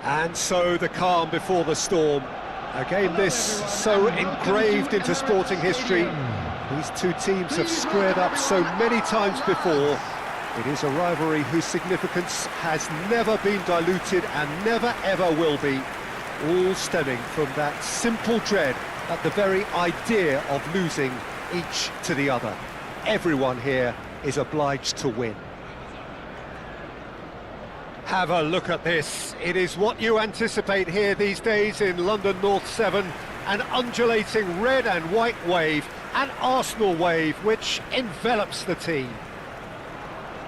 And so the calm before the storm. A game this so engraved into sporting history. These two teams have squared up so many times before. It is a rivalry whose significance has never been diluted and never ever will be. All stemming from that simple dread at the very idea of losing each to the other. Everyone here is obliged to win. Have a look at this. It is what you anticipate here these days in London North 7. An undulating red and white wave, an Arsenal wave which envelops the team.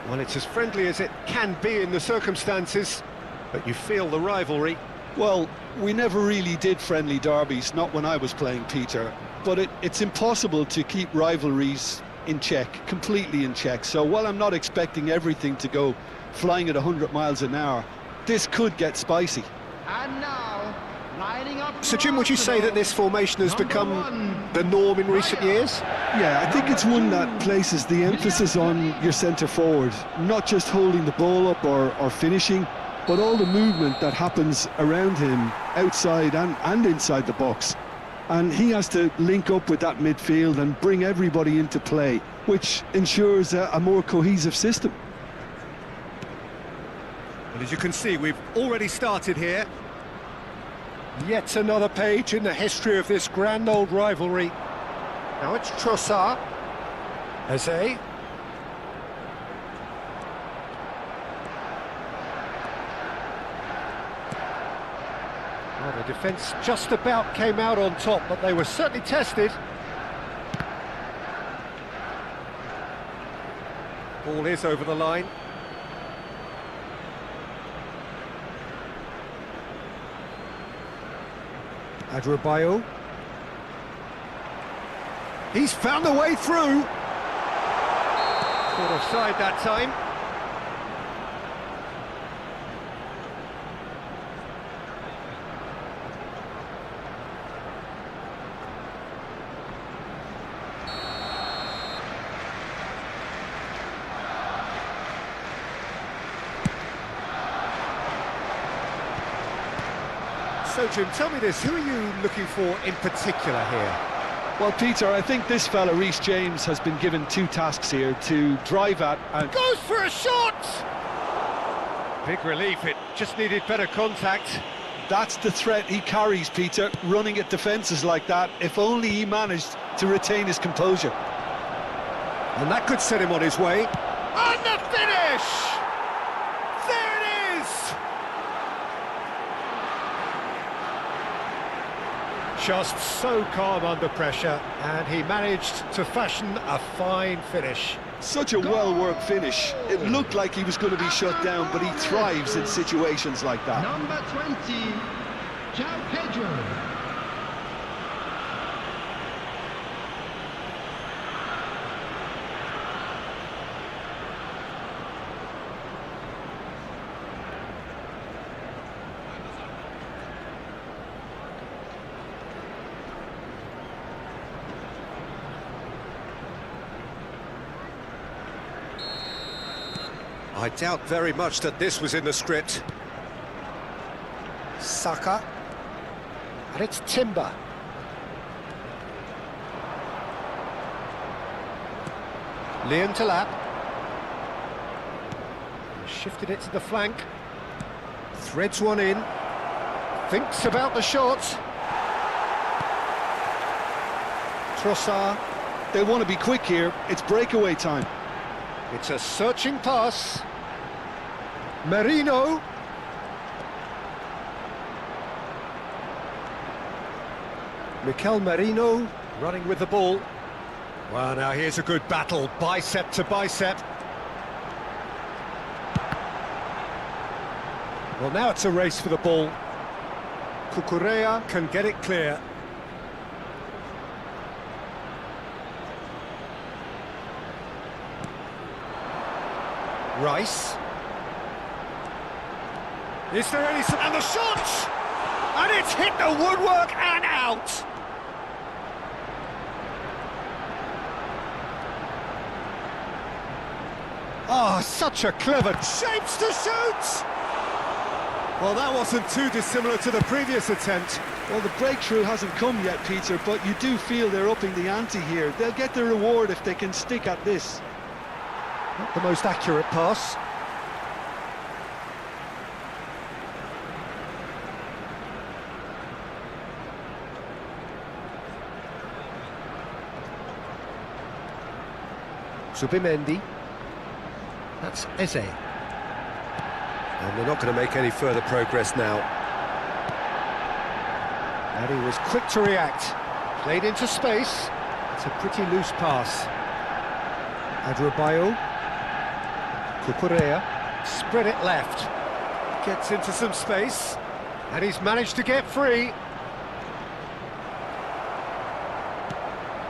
Well, it's as friendly as it can be in the circumstances, but you feel the rivalry. Well, we never really did friendly derbies, not when I was playing, Peter. But it's impossible to keep rivalries in check, completely in check. So while I'm not expecting everything to go flying at 100 miles an hour, this could get spicy. And now, lining up. So, Jim, would you say that this formation has become the norm in recent years? Yeah, I think it's one that places the emphasis on your centre forward, not just holding the ball up or finishing, but all the movement that happens around him, outside and inside the box. And he has to link up with that midfield and bring everybody into play, which ensures a more cohesive system. Well, as you can see, we've already started here. Yet another page in the history of this grand old rivalry. Now it's Trossard. Eze. Well, the defence just about came out on top, but they were certainly tested. Ball is over the line. Adrabayo. He's found a way through. Caught offside that time. So, Jim, tell me this, who are you looking for in particular here? Well, Peter, I think this fella, Reece James, has been given two tasks here to drive at and... Goes for a shot! Big relief, it just needed better contact. That's the threat he carries, Peter, running at defences like that, if only he managed to retain his composure. And that could set him on his way. And the finish! There it is! Just so calm under pressure, and he managed to fashion a fine finish. Such a well-worked finish. It looked like he was going to be shut down, but he thrives in situations like that. Number 20, João Pedro. I doubt very much that this was in the script. Saka. And it's Timber. Liam Delap. Shifted it to the flank. Threads one in. Thinks about the shot. Trossard. They want to be quick here. It's breakaway time. It's a searching pass. Merino. Mikel Merino running with the ball. Well, now here's a good battle, bicep to bicep. Well, now it's a race for the ball. Cucurella can get it clear. Rice. Is there any... And the shot! And it's hit the woodwork and out! Oh, such a clever shapes to shoot! Well, that wasn't too dissimilar to the previous attempt. Well, the breakthrough hasn't come yet, Peter, but you do feel they're upping the ante here. They'll get the reward if they can stick at this. Not the most accurate pass. Zubimendi. That's Eze. And they're not going to make any further progress now. And he was quick to react. Played into space. It's a pretty loose pass. Adrabayo. Cucurella. Spread it left. Gets into some space. And he's managed to get free.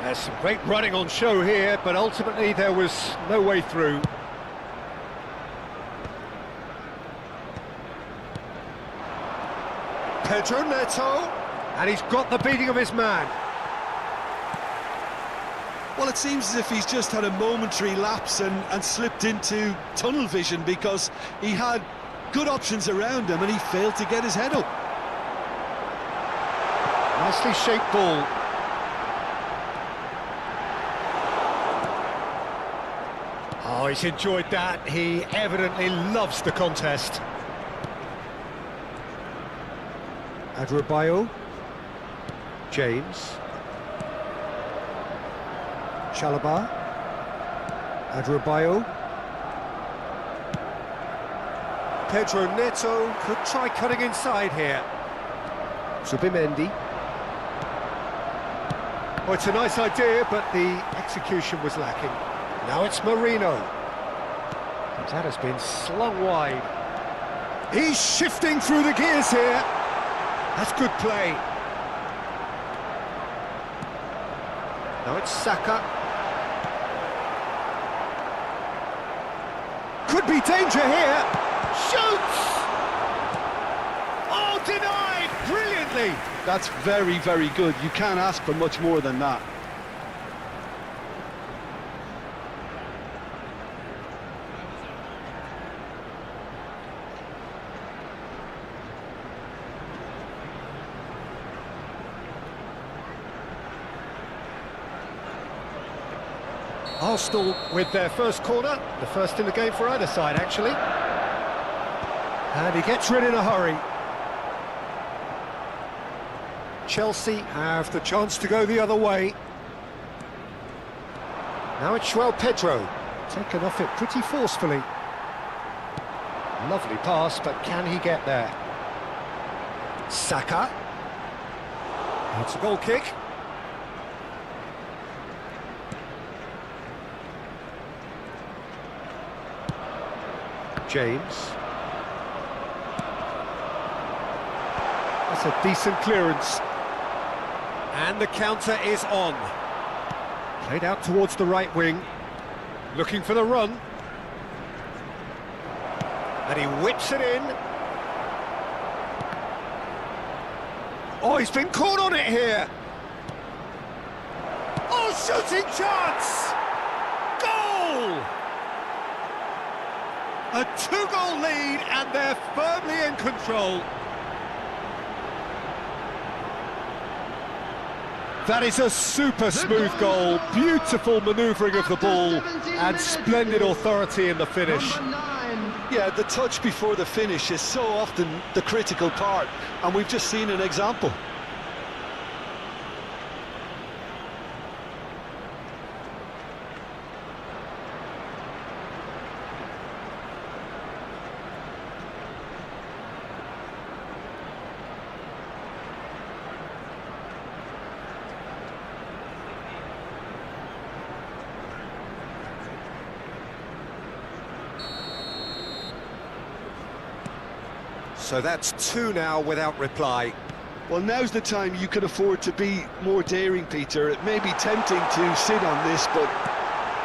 There's some great running on show here, but ultimately there was no way through. Pedro Neto, and he's got the beating of his man. Well, it seems as if he's just had a momentary lapse and slipped into tunnel vision, because he had good options around him and he failed to get his head up. Nicely shaped ball. Oh, he's enjoyed that. He evidently loves the contest. Adrabayo. James. Chalobah. Adrabayo. Pedro Neto could try cutting inside here. Zubimendi. Oh, it's a nice idea, but the execution was lacking. Now it's Marino. And that has been slung wide. He's shifting through the gears here. That's good play. Now it's Saka. Could be danger here. Shoots! Oh, denied! Brilliantly! That's very, very good. You can't ask for much more than that. Arsenal with their first corner, the first in the game for either side, actually. And he gets rid in a hurry. Chelsea have the chance to go the other way. Now it's João Pedro, taken off it pretty forcefully. Lovely pass, but can he get there? Saka. It's a goal kick. James. That's a decent clearance. And the counter is on. Played out towards the right wing. Looking for the run. And he whips it in. Oh, he's been caught on it here. Oh, shooting chance! Goal! A two-goal lead, and they're firmly in control. That is a super smooth goal, beautiful manoeuvring of the ball, and splendid authority in the finish. Yeah, the touch before the finish is so often the critical part, and we've just seen an example. So that's two now without reply. Well, now's the time you can afford to be more daring, Peter. It may be tempting to sit on this, but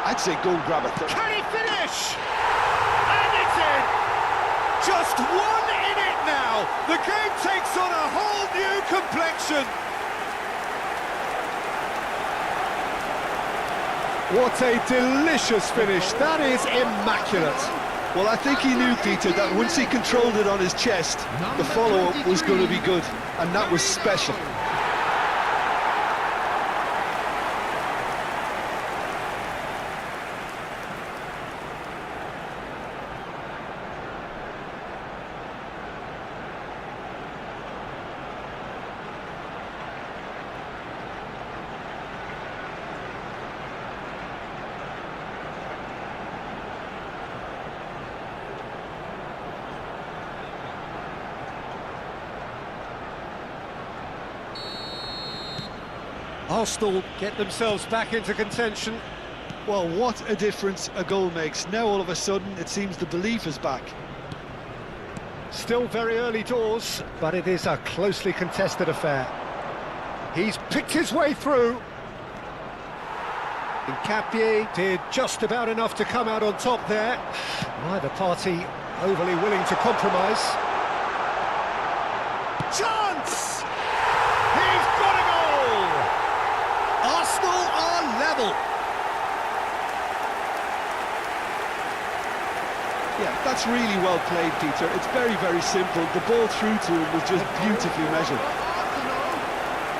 I'd say go and grab a third. Can he finish? And it's in! Just one in it now! The game takes on a whole new complexion! What a delicious finish. That is immaculate. Well, I think he knew, Peter, that once he controlled it on his chest, the follow-up was going to be good, and that was special. Arsenal get themselves back into contention. Well, what a difference a goal makes. Now all of a sudden it seems the belief is back. Still very early doors, but it is a closely contested affair. He's picked his way through. Nkapie did just about enough to come out on top there. Neither party overly willing to compromise. Chance! He's got a goal! Arsenal are level. Yeah, that's really well played, Peter. It's very, very simple. The ball through to him was just beautifully measured. Arsenal,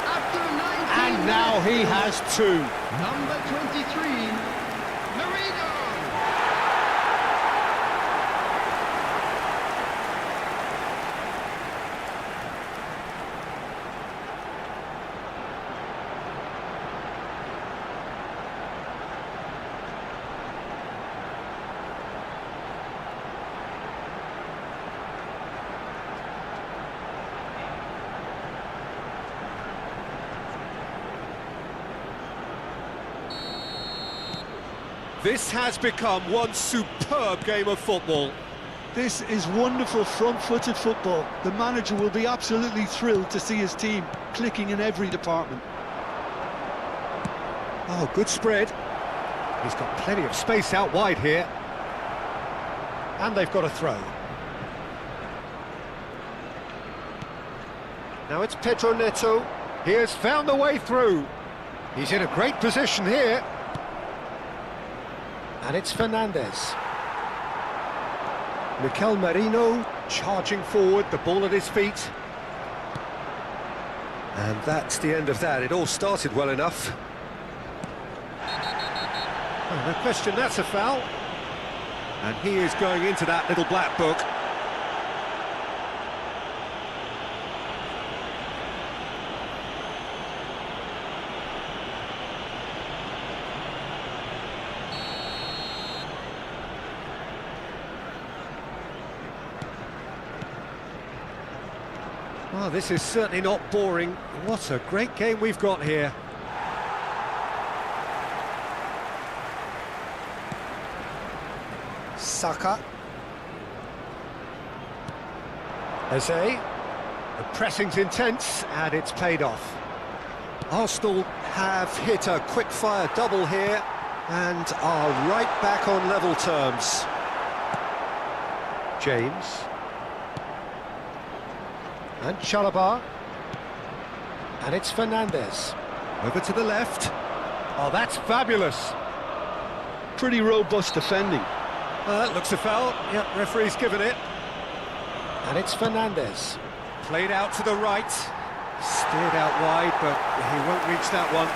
after 19 And now he has two. Number 23, Marino. This has become one superb game of football. This is wonderful front-footed football. The manager will be absolutely thrilled to see his team clicking in every department. Oh, good spread. He's got plenty of space out wide here. And they've got a throw. Now it's Pedro Neto. He has found the way through. He's in a great position here. And it's Fernandez. Mikel Merino charging forward, the ball at his feet. And that's the end of that. It all started well enough. Oh, no question, that's a foul. And he is going into that little black book. Well, this is certainly not boring. What a great game we've got here. Saka. Eze. The pressing's intense and it's paid off. Arsenal have hit a quick-fire double here and are right back on level terms. James. And Chalobah. And it's Fernandez. Over to the left. Oh, that's fabulous. Pretty robust defending. That looks a foul. Yep, referee's given it. And it's Fernandez. Played out to the right. Steered out wide, but he won't reach that one.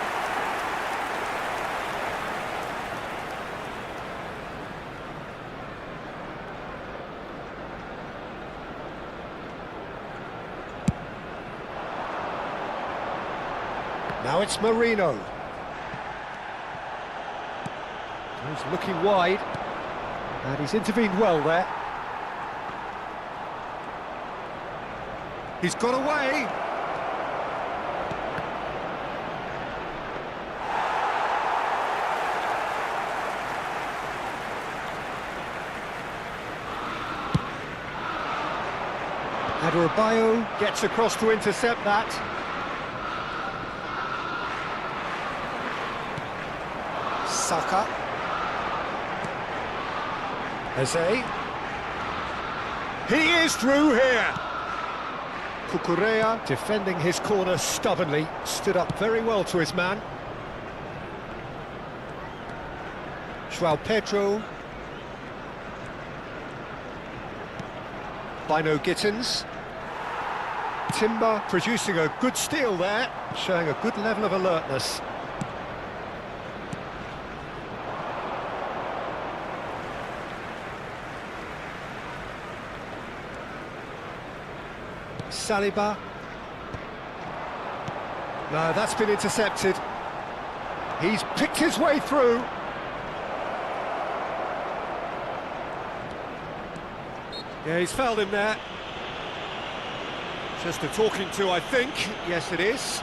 Now it's Marino. He's looking wide, and he's intervened well there. He's got away. Adebayo gets across to intercept that. Saka. Eze. He is through here. Cucurella defending his corner stubbornly, stood up very well to his man. João Pedro. by no Gittins. Timber producing a good steal there, showing a good level of alertness. Saliba. No, that's been intercepted. He's picked his way through. Yeah, he's fouled him there. Just a talking to, I think. Yes, it is.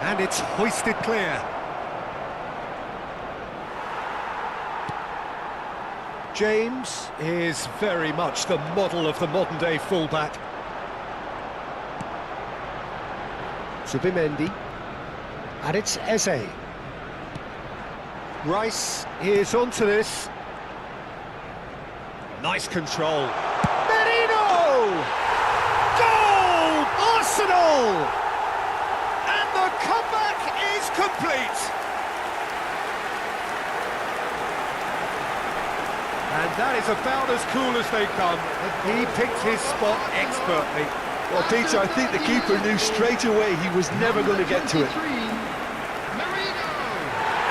And it's hoisted clear. James is very much the model of the modern-day fullback. Zubimendi. And it's Eze. Rice is onto this. Nice control. Merino! Goal! Arsenal! And the comeback is complete. And that is about as cool as they come. He picked his spot expertly. Well, Peter, I think the keeper knew straight away he was never going to get to it.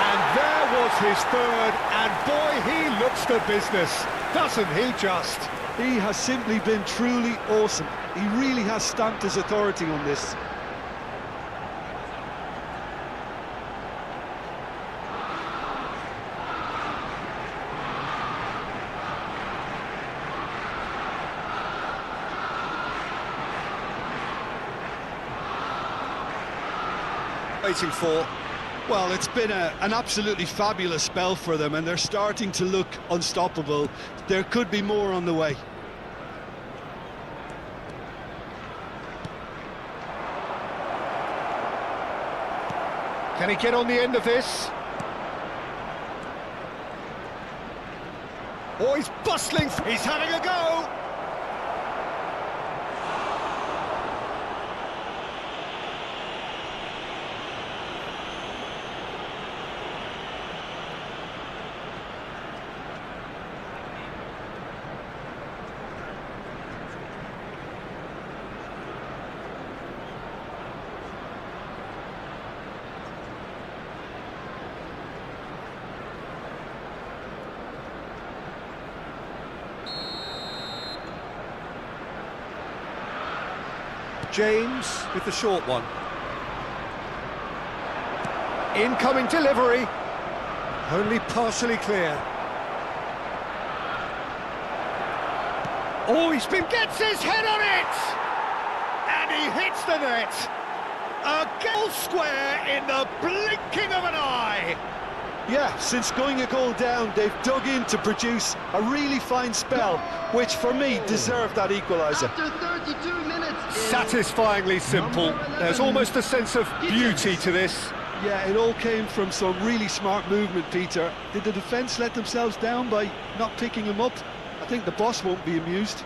And there was his third, and boy, he looks the business, doesn't he just? He has simply been truly awesome. He really has stamped his authority on this. Waiting for. Well, it's been an absolutely fabulous spell for them, and they're starting to look unstoppable. There could be more on the way. Can he get on the end of this? Oh, he's bustling. He's having a go. James with the short one. Incoming delivery. Only partially clear. Oh, gets his head on it! And he hits the net. A goal square in the blinking of an eye. Yeah, since going a goal down, they've dug in to produce a really fine spell, which for me deserved that equaliser. After 32 minutes. Satisfyingly simple. There's almost a sense of beauty to this. Yeah, it all came from some really smart movement, Peter. Did the defence let themselves down by not picking him up? I think the boss won't be amused.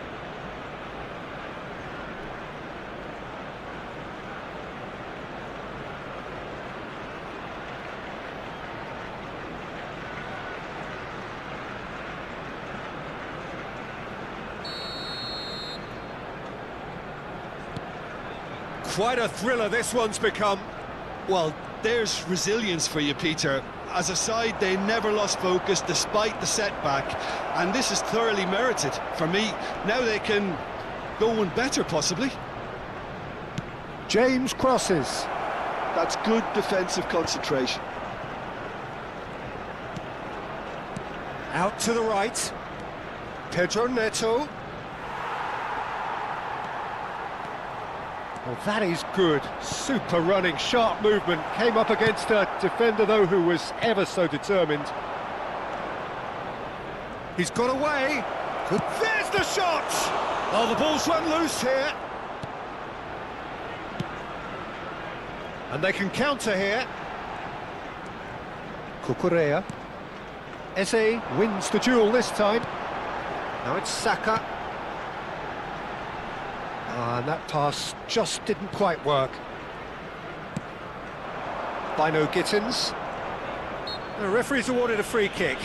Quite a thriller this one's become. Well, there's resilience for you, Peter. As a side, they never lost focus despite the setback, and this is thoroughly merited. For me, now they can go one better, possibly. James crosses. That's good defensive concentration. Out to the right. Pedro Neto. Well, that is good. Super running, sharp movement. Came up against a defender, though, who was ever so determined. He's got away. Good. There's the shot! Oh, the ball's run loose here. And they can counter here. Cucurella. Eze wins the duel this time. Now it's Saka. And that pass just didn't quite work. Bino Gittins. The referee's awarded a free kick.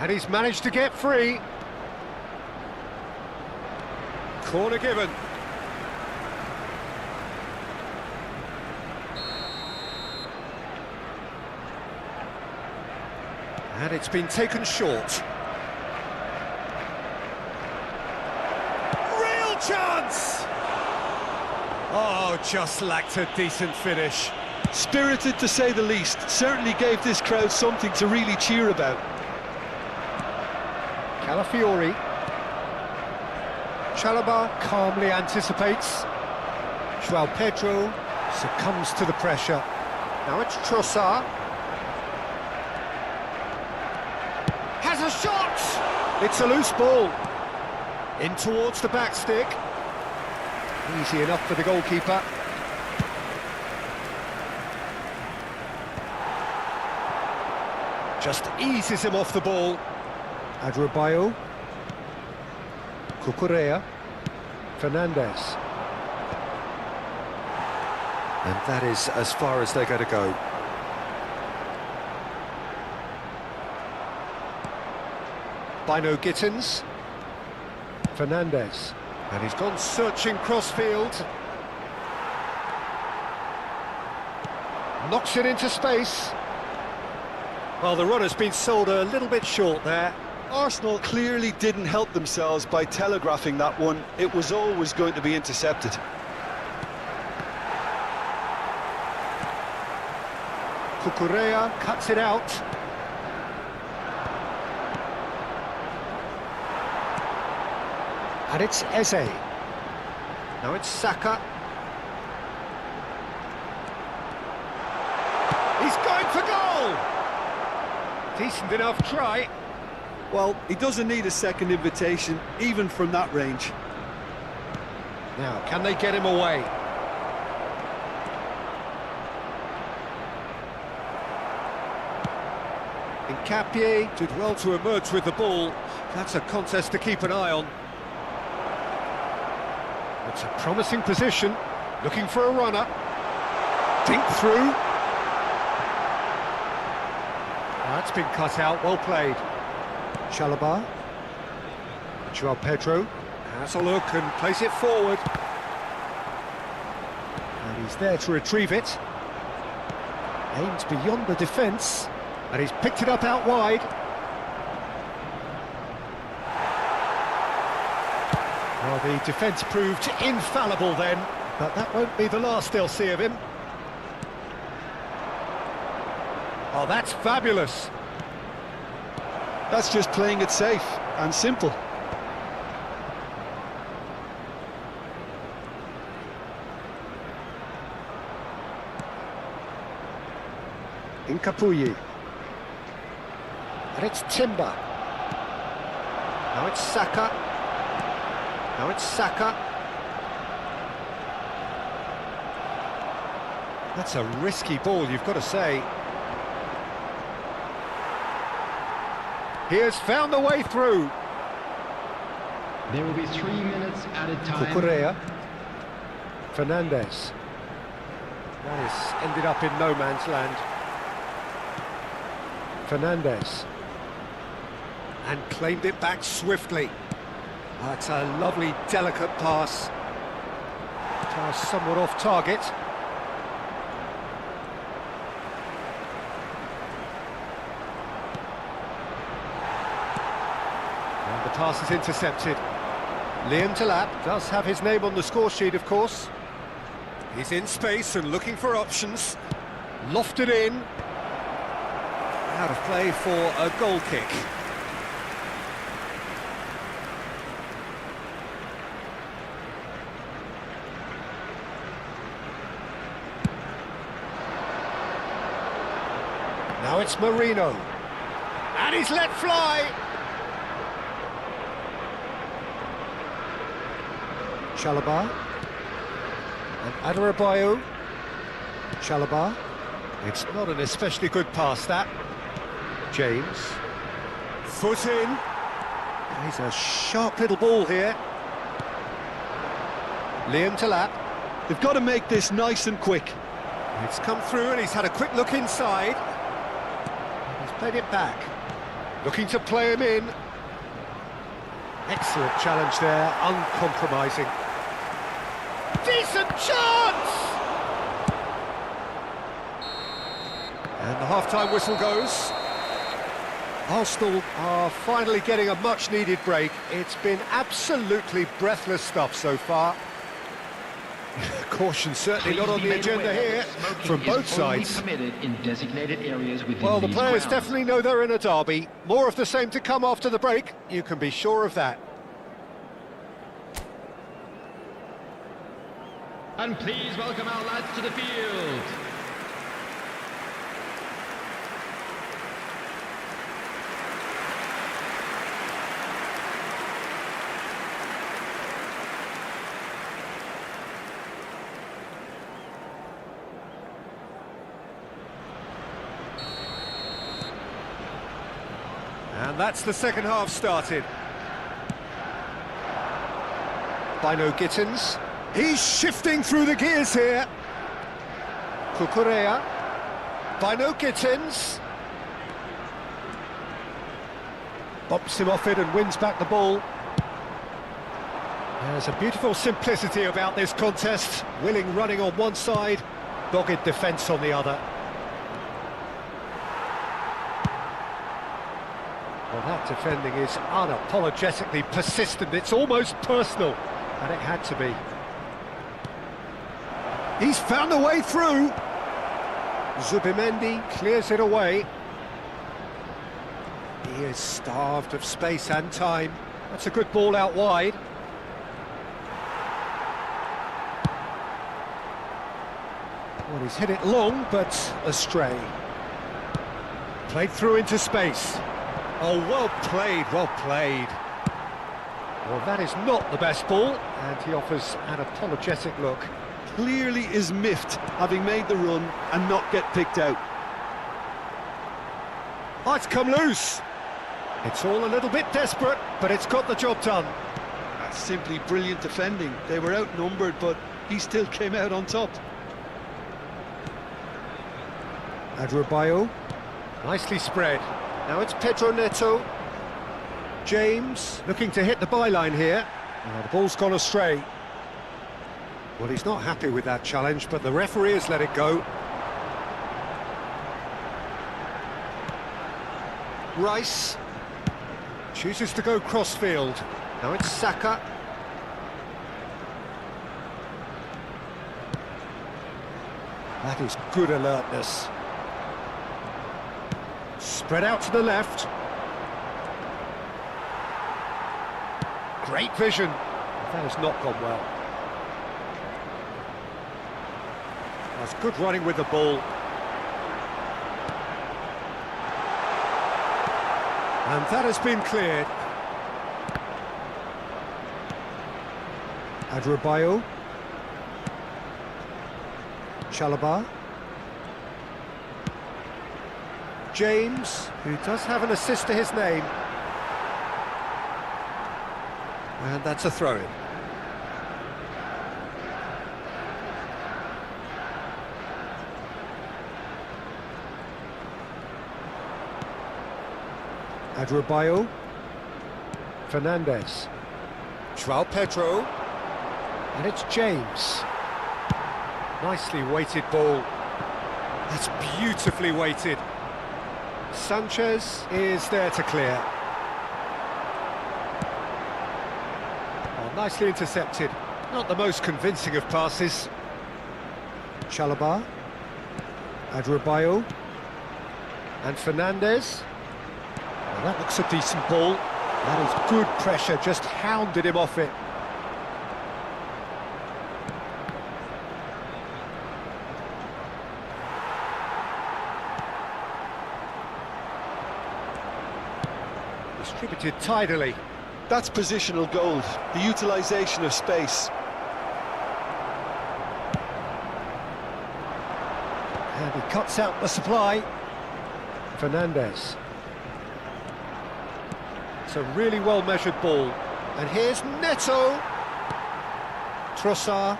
And he's managed to get free. Corner given. And it's been taken short. Real chance! Oh, just lacked a decent finish. Spirited to say the least. Certainly gave this crowd something to really cheer about. Calafiori. Chalobah calmly anticipates. João Pedro succumbs to the pressure. Now it's Trossard. Has a shot! It's a loose ball. In towards the back stick. Easy enough for the goalkeeper. Just eases him off the ball. Adrabayo. Cucurella. Fernandes. And that is as far as they're going to go. Bino Gittins. Fernandes. And he's gone searching crossfield. Knocks it into space. Well, the runner's been sold a little bit short there. Arsenal clearly didn't help themselves by telegraphing that one. It was always going to be intercepted. Cucurella cuts it out. And it's Eze. Now it's Saka. He's going for goal! Decent enough try. Well, he doesn't need a second invitation, even from that range. Now, can they get him away? Nkapie did well to emerge with the ball. That's a contest to keep an eye on. It's a promising position, looking for a runner. Dink through. That's been cut out, well played. Chalobah. João Pedro has a look and plays it forward. And he's there to retrieve it. Aims beyond the defence, and he's picked it up out wide. Well, the defence proved infallible then, but that won't be the last they'll see of him. Oh, that's fabulous. That's just playing it safe and simple. Nkapie. And it's Timber. Now it's Saka. Now it's Saka. That's a risky ball, you've got to say. He has found the way through. There will be 3 minutes at a time. Cucurella. Fernandes. That has ended up in no man's land. Fernandes. And claimed it back swiftly. That's a lovely, delicate pass. Pass somewhat off target. And the pass is intercepted. Liam Delap does have his name on the score sheet, of course. He's in space and looking for options. Lofted in. Out of play for a goal kick. Now it's Marino. And he's let fly. Chalobah. And Adarabioyo. Chalobah. It's not an especially good pass, that. James. Foot in. He's a sharp little ball here. Liam Talat. They've got to make this nice and quick. It's come through and he's had a quick look inside. He's played it back. Looking to play him in. Excellent challenge there, uncompromising. Decent chance! And the half-time whistle goes. Arsenal are finally getting a much-needed break. It's been absolutely breathless stuff so far. Caution certainly not on the agenda here from both sides. Well, the players definitely know they're in a derby. More of the same to come after the break, you can be sure of that. And please welcome our lads to the field. And that's the second half started. Bino Gittins. He's shifting through the gears here. Cucurella. Bino Gittins. Bops him off it and wins back the ball. There's a beautiful simplicity about this contest. Willing running on one side, dogged defence on the other. Well, that defending is unapologetically persistent. It's almost personal, and it had to be. He's found a way through. Zubimendi clears it away. He is starved of space and time. That's a good ball out wide. Well, he's hit it long, but astray. Played through into space. Oh, well played, well played. Well, that is not the best ball, and he offers an apologetic look. Clearly is miffed, having made the run and not get picked out. Might come loose. It's all a little bit desperate, but it's got the job done. That's simply brilliant defending. They were outnumbered, but he still came out on top. Adarabioyo, nicely spread. Now it's Pedro Neto. James looking to hit the byline here. The ball's gone astray. Well, he's not happy with that challenge, but the referee has let it go. Rice chooses to go crossfield. Now it's Saka. That is good alertness. Spread out to the left. Great vision. That has not gone well. That's good running with the ball. And that has been cleared. Adarabioyo. Chalobah. James, who does have an assist to his name. And that's a throw-in. Adarabioyo. Fernandez. João Pedro. And it's James. Nicely weighted ball. That's beautifully weighted. Sanchez is there to clear. Oh, nicely intercepted. Not the most convincing of passes. Chalobah. Adarabioyo. And Fernandez. Well, that looks a decent ball. That is good pressure, just hounded him off it. Distributed tidily. That's positional gold, the utilisation of space. And he cuts out the supply. Fernandez. It's a really well-measured ball. And here's Neto. Trossard.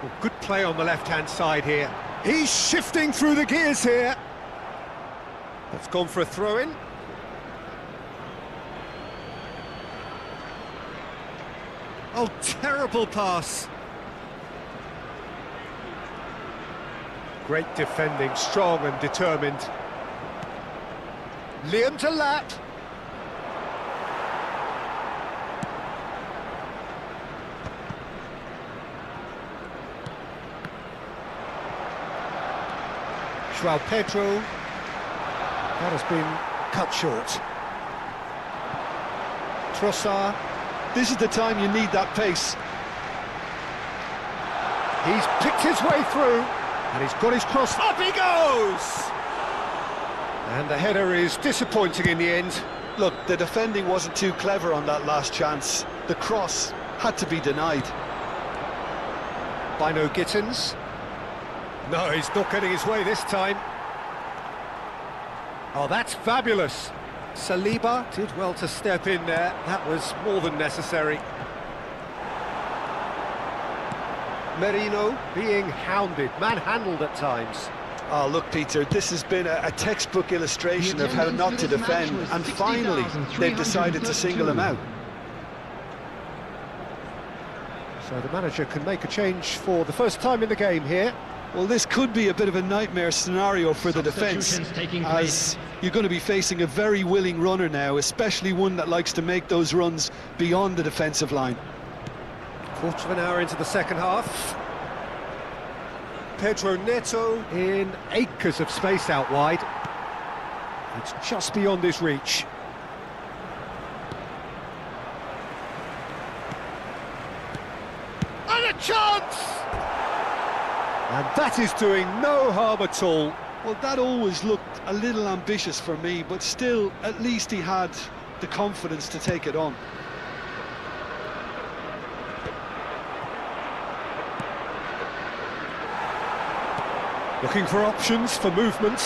Well, good play on the left-hand side here. He's shifting through the gears here. That's gone for a throw-in. Oh, terrible pass. Great defending, strong and determined. Liam to Lat. João Pedro. That has been cut short. Trossard. This is the time you need that pace. He's picked his way through, and he's got his cross. Up he goes! And the header is disappointing in the end. Look, the defending wasn't too clever on that last chance. The cross had to be denied. Bino Gittins. No, he's not getting his way this time. Oh, that's fabulous. Saliba did well to step in there. That was more than necessary. Merino being hounded, manhandled at times. Oh, look, Peter, this has been a textbook illustration of how not to defend, and finally they've decided to single him out. So the manager can make a change for the first time in the game here. Well, this could be a bit of a nightmare scenario for the defence, as you're going to be facing a very willing runner now, especially one that likes to make those runs beyond the defensive line. Quarter of an hour into the second half. Pedro Neto in acres of space out wide. It's just beyond his reach. And a chance! And that is doing no harm at all. Well, that always looked a little ambitious for me, but still, at least he had the confidence to take it on. Looking for options for movement.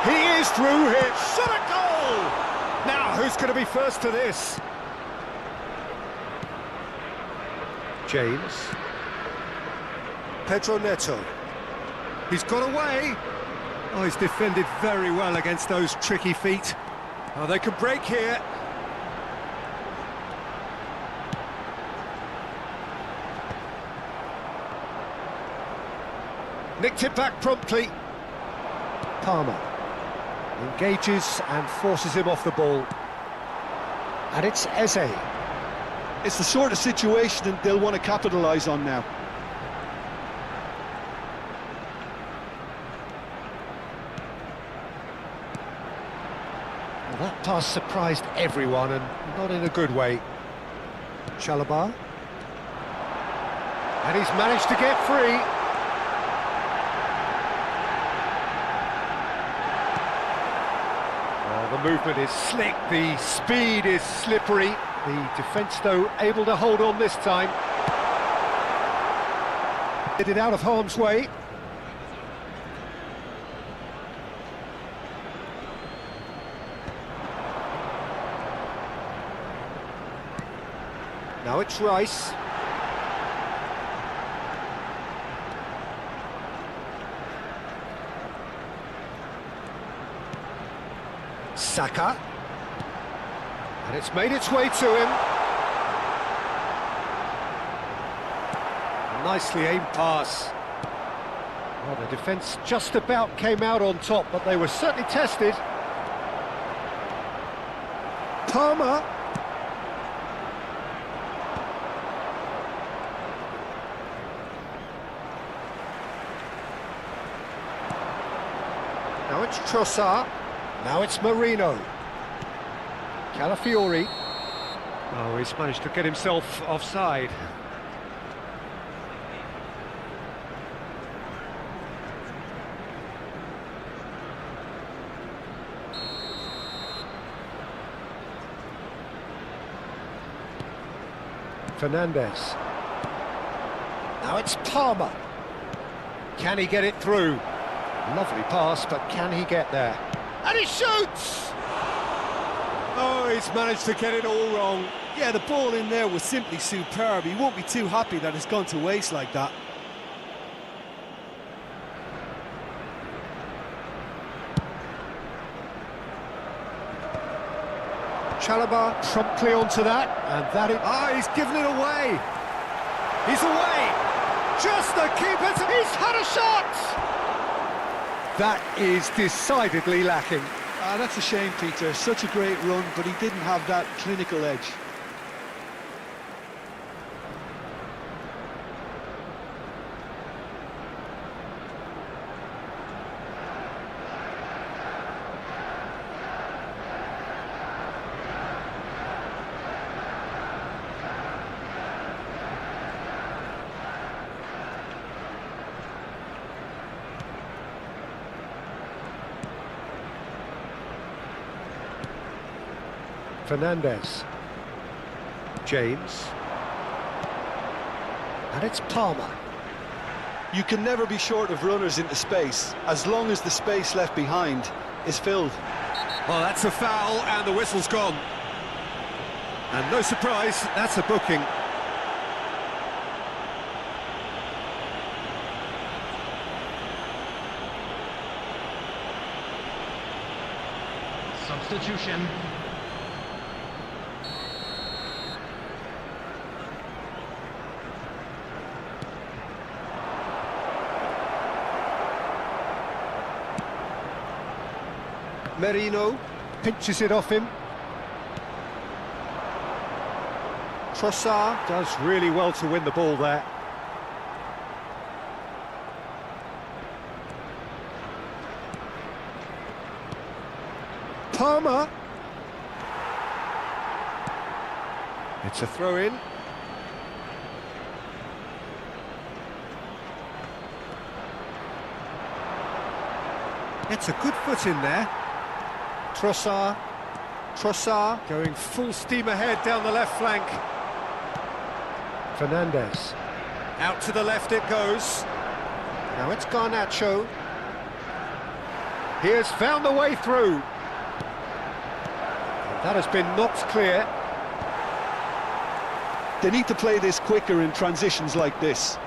He is through here. Shot a goal! Now, who's going to be first to this? James. Pedro Neto. He's got away. Oh, he's defended very well against those tricky feet. Oh, they could break here. Nicked it back promptly. Palmer engages and forces him off the ball. And it's Eze. It's the sort of situation that they'll want to capitalise on now. Well, that pass surprised everyone, and not in a good way. Chalobah. And he's managed to get free. The movement is slick, the speed is slippery. The defence, though, able to hold on this time. Get it out of harm's way. Now it's Rice. Saka. And it's made its way to him. Nicely aimed pass. Well, the defence just about came out on top, but they were certainly tested. Palmer. Now it's Trossard. Now it's Marino. Calafiori. Oh, he's managed to get himself offside. Fernandez. Now it's Palmer. Can he get it through? Lovely pass, but can he get there? And he shoots! Oh, he's managed to get it all wrong. Yeah, the ball in there was simply superb. He won't be too happy that it's gone to waste like that. Chalobah promptly onto that, and that is... Ah, he's given it away! He's away! Just the keeper, he's had a shot! That is decidedly lacking. Ah, that's a shame, Peter. Such a great run, but he didn't have that clinical edge. Fernandez. James. And it's Palmer. You can never be short of runners into space, as long as the space left behind is filled. Well, that's a foul, and the whistle's gone. And no surprise, that's a booking. Substitution. Merino pinches it off him. Trossard does really well to win the ball there. Palmer. It's a throw-in. It's a good foot in there. Trossard going full steam ahead down the left flank. Fernandez. Out to the left it goes. Now it's Garnacho. He has found the way through. And that has been knocked clear. They need to play this quicker in transitions like this.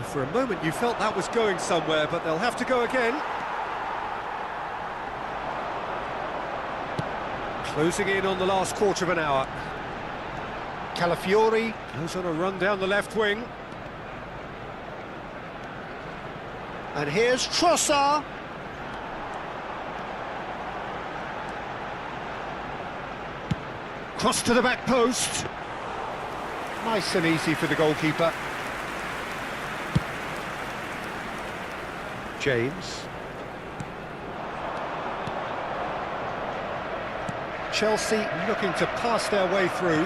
For a moment you felt that was going somewhere, but they'll have to go again. Closing in on the last quarter of an hour. Calafiori goes on a run down the left wing. And here's Trossard. Cross to the back post. Nice and easy for the goalkeeper. James. Chelsea looking to pass their way through.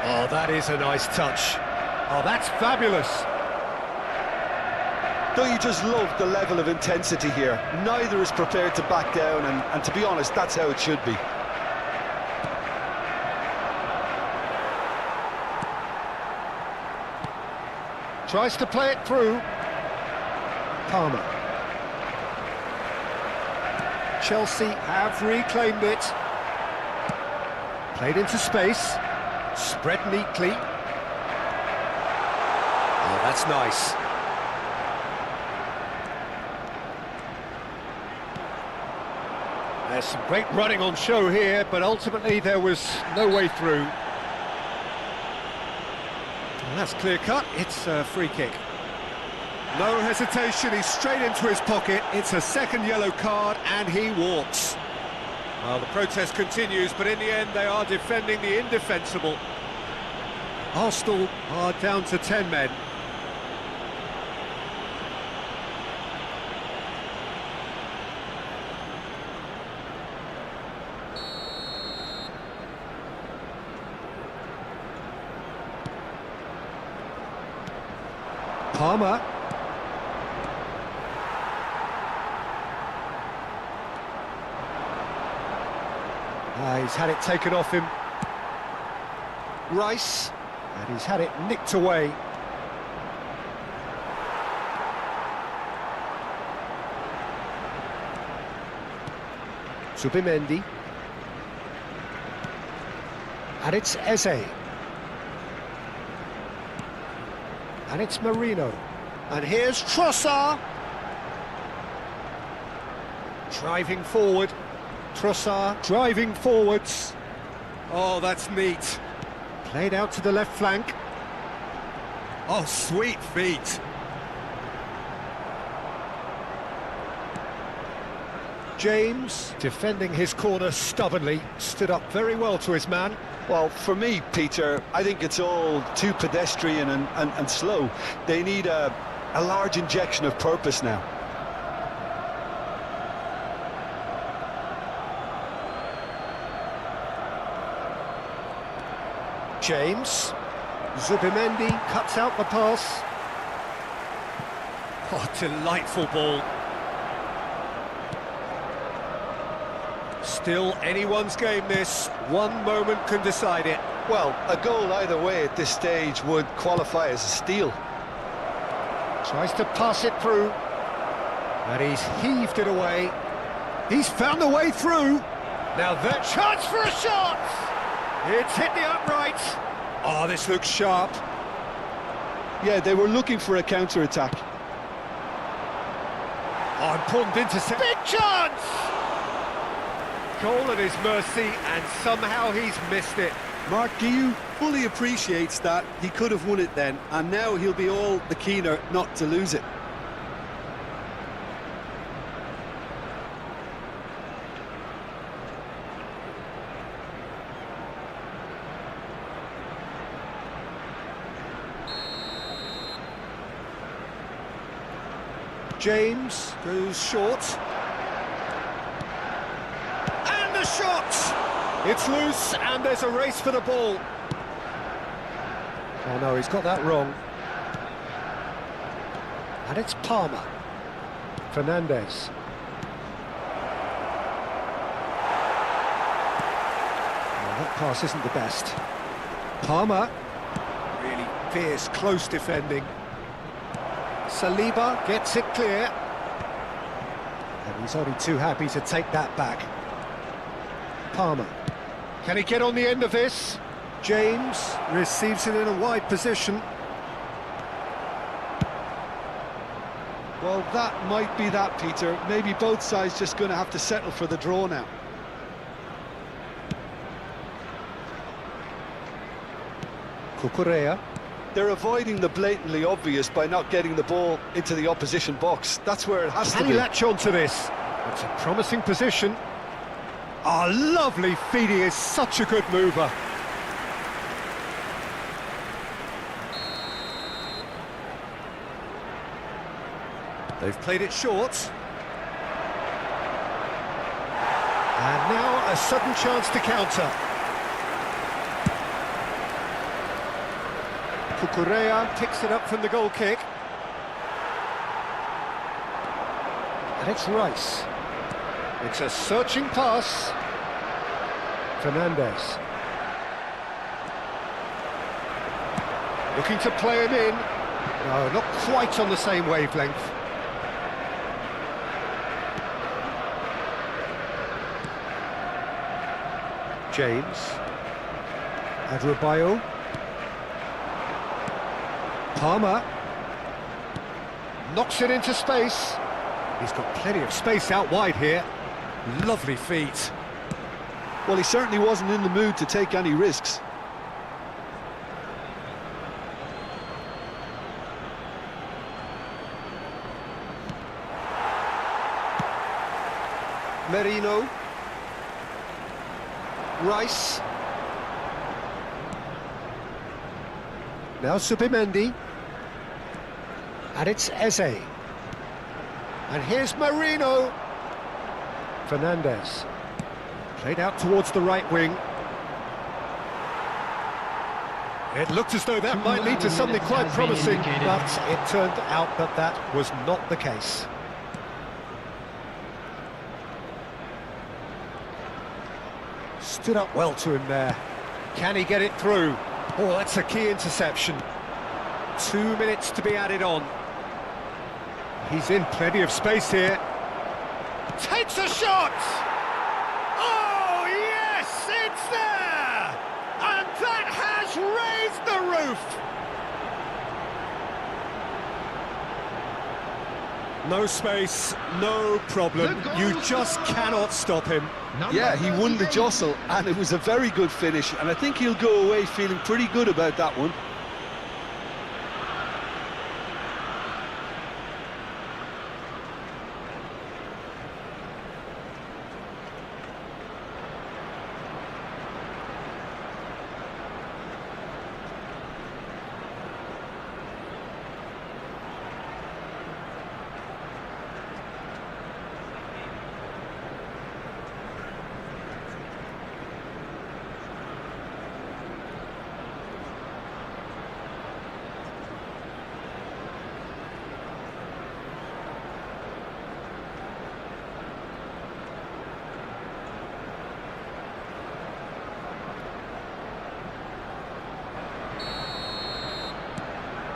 Oh, that is a nice touch. Oh, that's fabulous. Don't you just love the level of intensity here? Neither is prepared to back down, and to be honest, that's how it should be. Tries to play it through. Palmer. Chelsea have reclaimed it. Played into space. Spread neatly. Oh, that's nice. There's some great running on show here, but ultimately there was no way through. And that's clear cut. It's a free kick. No hesitation, he's straight into his pocket. It's a second yellow card, and he walks. Well, the protest continues, but in the end, they are defending the indefensible. Arsenal are down to 10 men. Palmer. He's had it taken off him. Rice, and he's had it nicked away. Zubimendi. And it's Eze. And it's Marino. And here's Trossard. Driving forward. Trossard driving forwards. Oh, that's neat. Played out to the left flank. Oh, sweet feet. James, defending his corner stubbornly, stood up very well to his man. Well, for me, Peter, I think it's all too pedestrian and slow. They need a large injection of purpose now. James. Zubimendi cuts out the pass. Oh, delightful ball. Still anyone's game this. One moment can decide it. Well, a goal either way at this stage would qualify as a steal. Tries to pass it through. And he's heaved it away. He's found the way through. Now that chance for a shot! It's hit the upright. Oh, this looks sharp. Yeah, they were looking for a counter-attack. Oh, important intercept. Big chance! Goal at his mercy, and somehow he's missed it. Mark Guiu fully appreciates that he could have won it then, and now he'll be all the keener not to lose it. James goes short. And the shot! It's loose, and there's a race for the ball. Oh no, he's got that wrong. And it's Palmer. Fernandez. Well, that pass isn't the best. Palmer. Really fierce, close defending. Saliba gets it clear. And he's only too happy to take that back. Palmer. Can he get on the end of this? James receives it in a wide position. Well, that might be that, Peter. Maybe both sides just going to have to settle for the draw now. Cucurella. They're avoiding the blatantly obvious by not getting the ball into the opposition box. That's where it has to Can be. he latch on to this? It's a promising position. Oh, lovely feet, he is such a good mover. They've played it short. And now a sudden chance to counter. Cucurella picks it up from the goal kick. And it's Rice. It's a searching pass. Fernandez. Looking to play him in. No, not quite on the same wavelength. James. Adrabayo. Palmer. Knocks it into space. He's got plenty of space out wide here. Lovely feet. Well, he certainly wasn't in the mood to take any risks. Marino. Rice. Now Zubimendi. And it's Eze. And here's Marino. Fernandez. Played out towards the right wing. It looked as though that might lead to something quite promising, but it turned out that that was not the case. Stood up well to him there. Can he get it through? Oh, that's a key interception. 2 minutes to be added on. He's in plenty of space here. Takes a shot! move! No space, no problem. You just cannot stop him. Yeah, he won the jostle, and it was a very good finish, and I think he'll go away feeling pretty good about that one.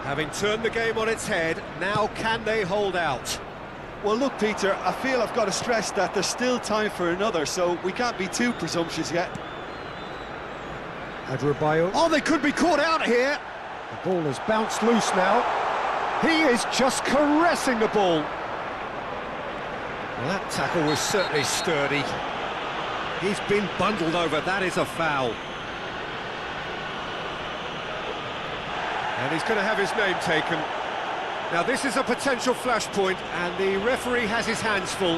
Having turned the game on its head, now can they hold out? Well, look, Peter, I feel I've got to stress that there's still time for another, so we can't be too presumptuous yet. Adrabayo. Oh, they could be caught out here. The ball has bounced loose now. He is just caressing the ball. Well, that tackle was certainly sturdy. He's been bundled over. That is a foul. And he's going to have his name taken. Now, this is a potential flashpoint, and the referee has his hands full.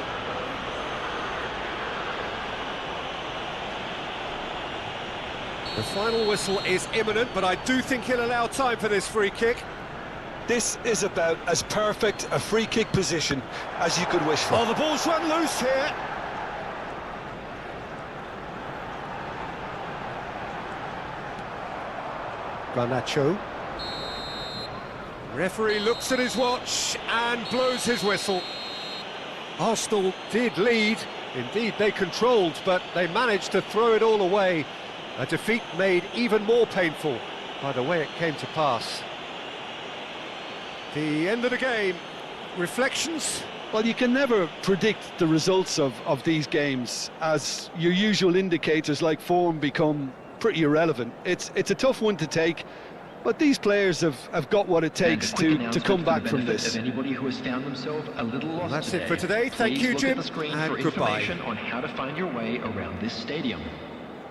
The final whistle is imminent, but I do think he'll allow time for this free kick. This is about as perfect a free kick position as you could wish for. Oh, the ball's run loose here. Garnacho. Referee looks at his watch and blows his whistle. Arsenal did lead, indeed they controlled, but they managed to throw it all away. A defeat made even more painful by the way it came to pass. The end of the game, reflections? Well, you can never predict the results of these games, as your usual indicators like form become pretty irrelevant. It's a tough one to take. But these players have got what it takes to come back from this. Anybody who has found themselves a little lost That's today, it for today. Thank you, Jim, look at the screen and for goodbye. information on how to find your way around this stadium.